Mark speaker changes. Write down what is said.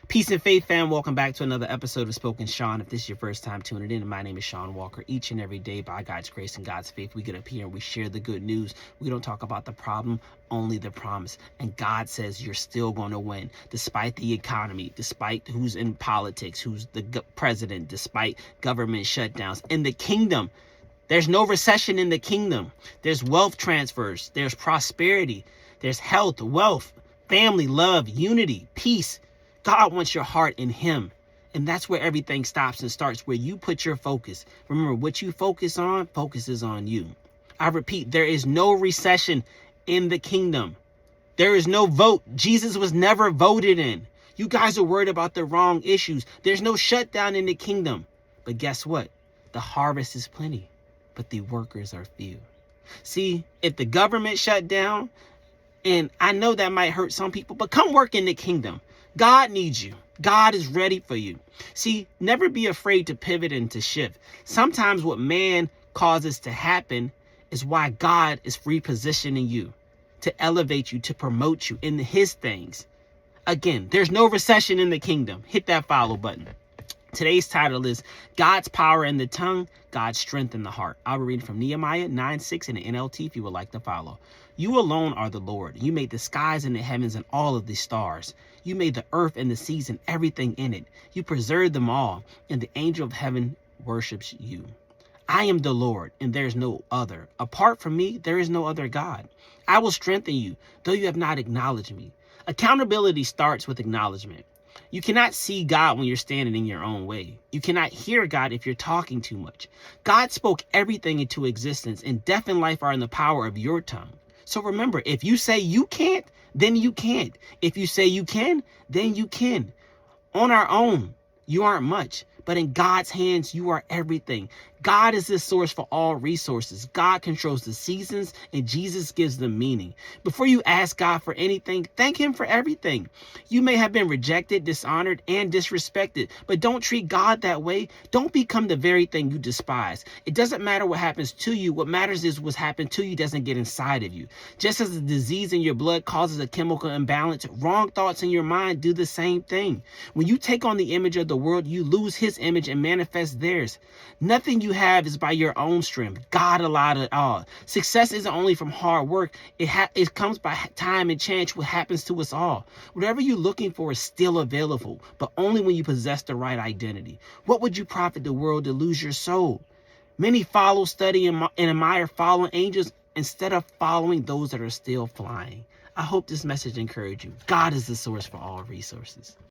Speaker 1: Peace and faith, fam. Welcome back to another episode of Spoken Sean. If this is your first time tuning in, my name is Sean Walker. Each and every day, by God's grace and God's faith, we get up here and we share the good news. We don't talk about the problem, only the promise. And God says you're still going to win, despite the economy, despite who's in politics, who's the president, despite government shutdowns. In the kingdom, there's no recession in the kingdom. There's wealth transfers. There's prosperity. There's health, wealth, family, love, unity, peace. God wants your heart in him. And that's where everything stops and starts, where you put your focus. Remember, what you focus on focuses on you. I repeat, there is no recession in the kingdom. There is no vote. Jesus was never voted in. You guys are worried about the wrong issues. There's no shutdown in the kingdom. But guess what? The harvest is plenty, but the workers are few. See, if the government shut down, and I know that might hurt some people, but come work in the kingdom. God needs you. God is ready for you. See, never be afraid to pivot and to shift. Sometimes what man causes to happen is why God is repositioning you, to elevate you, to promote you in his things. Again, there's no recession in the kingdom. Hit that follow button. Today's title is God's Power in the Tongue, God's Strength in the Heart. I'll be reading from Nehemiah 9:6 in the NLT if you would like to follow. You alone are the Lord. You made the skies and the heavens and all of the stars. You made the earth and the seas and everything in it. You preserved them all, and the angel of heaven worships you. I am the Lord, and there is no other. Apart from me, there is no other God. I will strengthen you, though you have not acknowledged me. Accountability starts with acknowledgement. You cannot see God when you're standing in your own way. You cannot hear God if you're talking too much. God spoke everything into existence, and death and life are in the power of your tongue. So remember, if you say you can't, then you can't. If you say you can, then you can. On our own, you aren't much. But in God's hands, you are everything. God is the source for all resources. God controls the seasons, and Jesus gives them meaning. Before you ask God for anything, thank him for everything. You may have been rejected, dishonored, and disrespected, but don't treat God that way. Don't become the very thing you despise. It doesn't matter what happens to you. What matters is what's happened to you doesn't get inside of you. Just as a disease in your blood causes a chemical imbalance, wrong thoughts in your mind do the same thing. When you take on the image of the world, you lose his image and manifest theirs. Nothing you have is by your own strength. God allowed it all. Success isn't only from hard work. It comes by time and chance, what happens to us all. Whatever you're looking for is still available, but only when you possess the right identity. What would you profit the world to lose your soul? Many follow, study, and admire fallen angels instead of following those that are still flying. I hope this message encouraged you. God is the source for all resources.